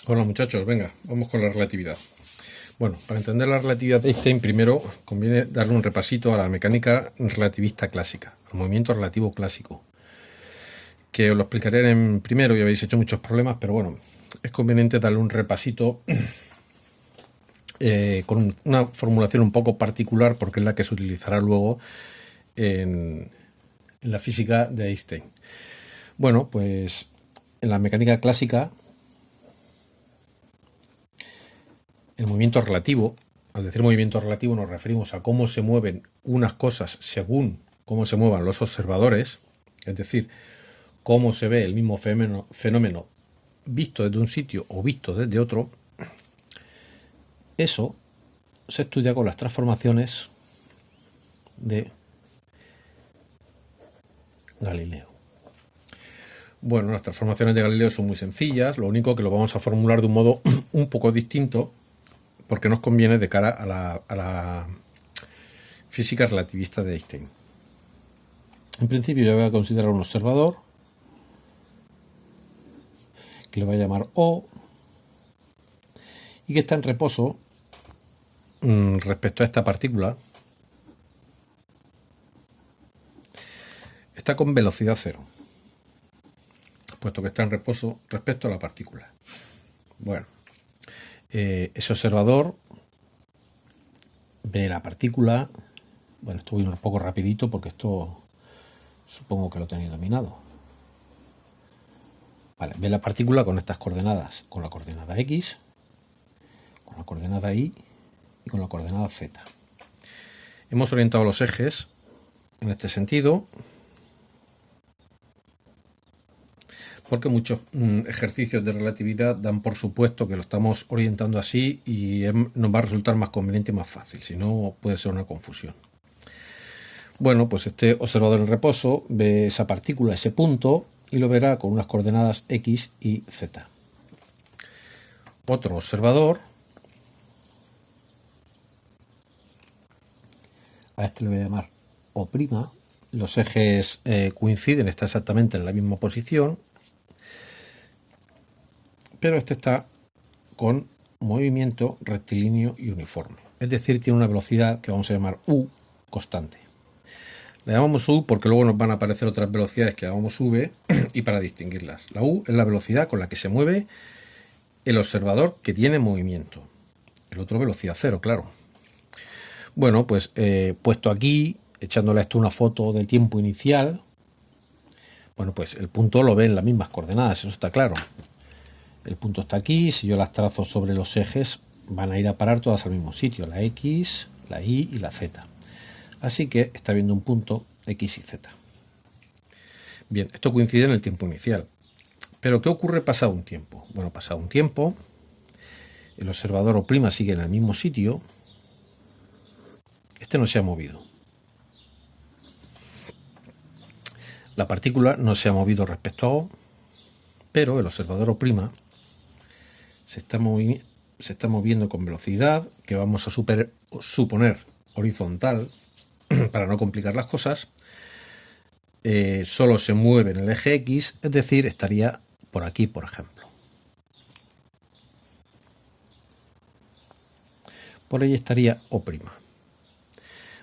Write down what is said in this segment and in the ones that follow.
Hola muchachos, venga, vamos con la relatividad. Bueno, para entender la relatividad de Einstein, primero conviene darle un repasito a la mecánica relativista clásica, al movimiento relativo clásico, que os lo explicaré en primero y habéis hecho muchos problemas, pero bueno, es conveniente darle un repasito con una formulación un poco particular porque es la que se utilizará luego en la física de Einstein. Bueno, pues en la mecánica clásica el movimiento relativo, al decir movimiento relativo nos referimos a cómo se mueven unas cosas según cómo se muevan los observadores, es decir, cómo se ve el mismo fenómeno visto desde un sitio o visto desde otro. Eso se estudia con las transformaciones de Galileo. Bueno, las transformaciones de Galileo son muy sencillas, lo único que lo vamos a formular de un modo un poco distinto porque nos conviene de cara a la física relativista de Einstein. En principio yo voy a considerar un observador que le voy a llamar O y que está en reposo respecto a esta partícula. Está con velocidad cero, puesto que está en reposo respecto a la partícula. Bueno, ese observador ve la partícula. Bueno, esto voy un poco rapidito porque esto supongo que lo tenéis dominado. Vale, ve la partícula con estas coordenadas, con la coordenada X, con la coordenada Y y con la coordenada Z. Hemos orientado los ejes en este sentido porque muchos ejercicios de relatividad dan por supuesto que lo estamos orientando así y nos va a resultar más conveniente y más fácil, si no puede ser una confusión. Bueno, pues este observador en reposo ve esa partícula, ese punto, y lo verá con unas coordenadas X y Z. Otro observador, a este le voy a llamar O', los ejes coinciden, está exactamente en la misma posición, pero este está con movimiento rectilíneo y uniforme, es decir, tiene una velocidad que vamos a llamar U constante. Le llamamos U porque luego nos van a aparecer otras velocidades que llamamos V y para distinguirlas. La U es la velocidad con la que se mueve el observador que tiene movimiento. El otro velocidad cero, claro. Bueno, pues puesto aquí, echándole a esto una foto del tiempo inicial, bueno, pues el punto lo ve en las mismas coordenadas, eso está claro. El punto está aquí, si yo las trazo sobre los ejes, van a ir a parar todas al mismo sitio, la X, la Y y la Z. Así que está viendo un punto X y Z. Bien, esto coincide en el tiempo inicial. Pero ¿qué ocurre pasado un tiempo? Bueno, pasado un tiempo, el observador O' sigue en el mismo sitio. Este no se ha movido. La partícula no se ha movido respecto a O, pero el observador O' se está moviendo con velocidad que vamos a suponer horizontal para no complicar las cosas. Solo se mueve en el eje X, es decir, estaría por aquí, por ejemplo. Por ahí estaría O'.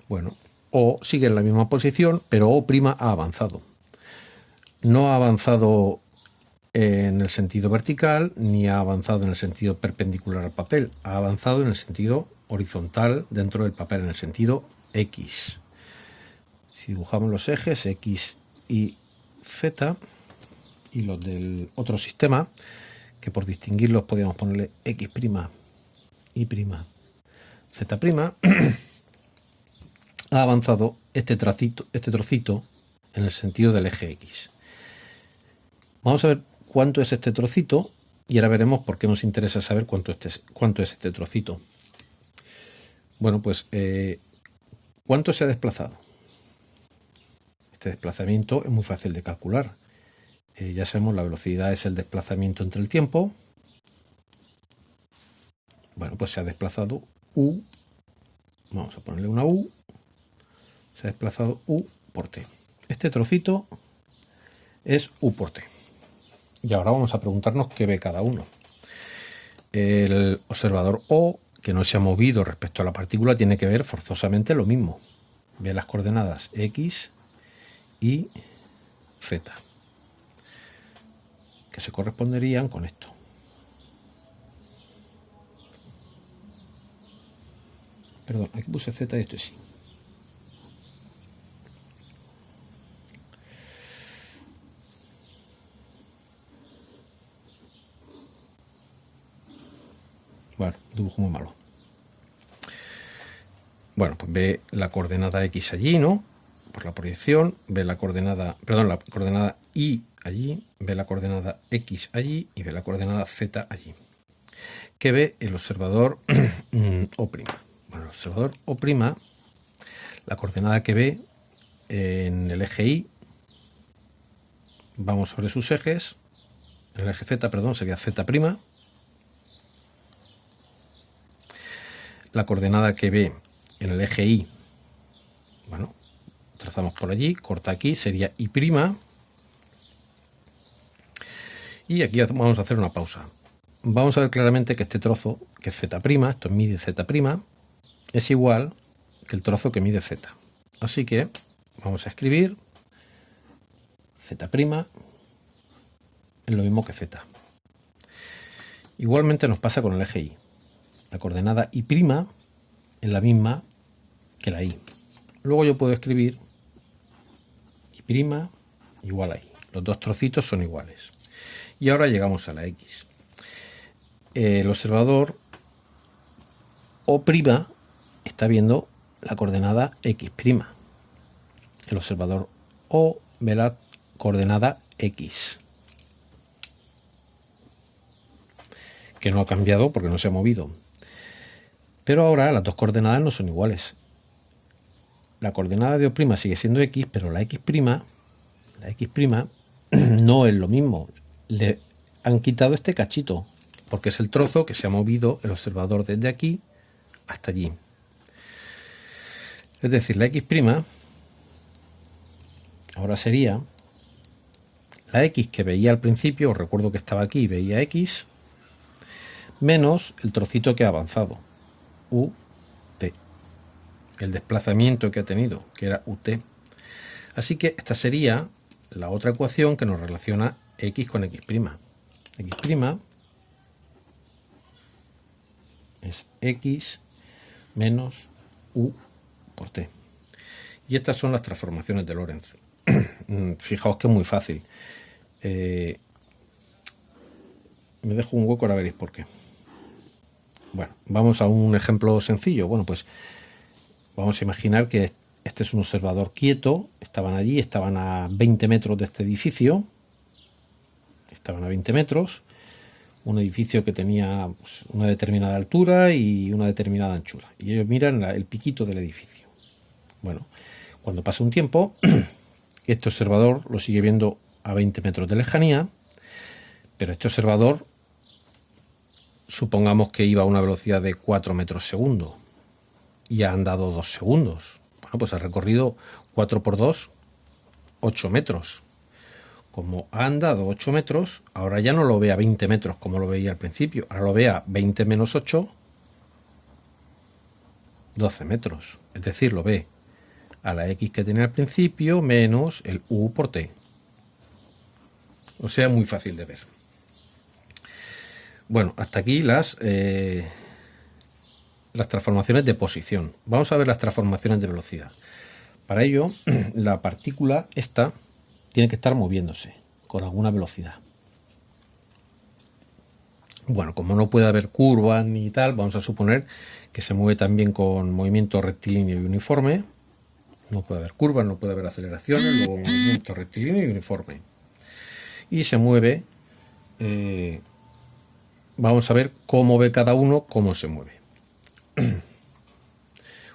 Bueno, O sigue en la misma posición, pero O' ha avanzado. No ha avanzado en el sentido vertical, ni ha avanzado en el sentido perpendicular al papel. Ha avanzado en el sentido horizontal dentro del papel, en el sentido X. Si dibujamos los ejes X y Z y los del otro sistema, que por distinguirlos podríamos ponerle X', Y', Z', ha avanzado este trocito en el sentido del eje X. Vamos a ver cuánto es este trocito y ahora veremos por qué nos interesa saber cuánto es este trocito. Bueno, pues ¿cuánto se ha desplazado? Este desplazamiento es muy fácil de calcular. Ya sabemos, la velocidad es el desplazamiento entre el tiempo. Bueno, pues se ha desplazado U. Vamos a ponerle una U. Se ha desplazado U por T. Este trocito es U por T. Y ahora vamos a preguntarnos qué ve cada uno. el observador O, que no se ha movido respecto a la partícula, tiene que ver forzosamente lo mismo. Ve las coordenadas X y Z, que se corresponderían con esto. Perdón, aquí puse Z y esto sí. Bueno, dibujo muy malo. Bueno, pues ve la coordenada X allí, ¿no? Por la proyección, ve la coordenada, perdón, la coordenada Y allí, ve la coordenada X allí y ve la coordenada Z allí. ¿Qué ve el observador O'? Bueno, el observador O', la coordenada que ve en el eje Y, vamos sobre sus ejes, en el eje Z, perdón, sería Z'. La coordenada que ve en el eje Y, bueno, trazamos por allí, corta aquí, sería Y'. Y aquí vamos a hacer una pausa. Vamos a ver claramente que este trozo, que es Z', esto mide Z', es igual que el trozo que mide Z. Así que vamos a escribir Z' es lo mismo que Z. Igualmente nos pasa con el eje Y. La coordenada Y' es la misma que la Y. Luego yo puedo escribir Y' igual a Y. Los dos trocitos son iguales. Y ahora llegamos a la X. El observador O' está viendo la coordenada X'. El observador O ve la coordenada X, que no ha cambiado porque no se ha movido. Pero ahora las dos coordenadas no son iguales. La coordenada de O' sigue siendo X, pero la X' no es lo mismo. Le han quitado este cachito, porque es el trozo que se ha movido el observador desde aquí hasta allí. Es decir, la X' ahora sería la X que veía al principio, os recuerdo que estaba aquí y veía X, menos el trocito que ha avanzado, UT, el desplazamiento que ha tenido, que era UT. Así que esta sería la otra ecuación que nos relaciona X con X'. X' es X menos U por T. Y estas son las transformaciones de Lorentz. Fijaos que es muy fácil. Me dejo un hueco, ahora veréis por qué. Bueno, vamos a un ejemplo sencillo. Bueno, pues vamos a imaginar que este es un observador quieto. Estaban allí, estaban a 20 metros de este edificio. Estaban a 20 metros. Un edificio que tenía pues, una determinada altura y una determinada anchura. Y ellos miran el piquito del edificio. Bueno, cuando pasa un tiempo, este observador lo sigue viendo a 20 metros de lejanía, pero este observador, supongamos que iba a una velocidad de 4 metros segundo y ha andado 2 segundos. Bueno, pues ha recorrido 4 por 2, 8 metros. Como ha andado 8 metros, ahora ya no lo ve a 20 metros como lo veía al principio. Ahora lo ve a 20 menos 8, 12 metros. Es decir, lo ve a la X que tenía al principio menos el U por T. O sea, muy fácil de ver. Bueno, hasta aquí las transformaciones de posición. Vamos a ver las transformaciones de velocidad. Para ello, la partícula esta tiene que estar moviéndose con alguna velocidad. Bueno, como no puede haber curvas ni tal, vamos a suponer que se mueve también con movimiento rectilíneo y uniforme. No puede haber curvas, no puede haber aceleraciones, luego movimiento rectilíneo y uniforme. Y se mueve, vamos a ver cómo ve cada uno, cómo se mueve.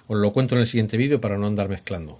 Os lo cuento en el siguiente vídeo para no andar mezclando.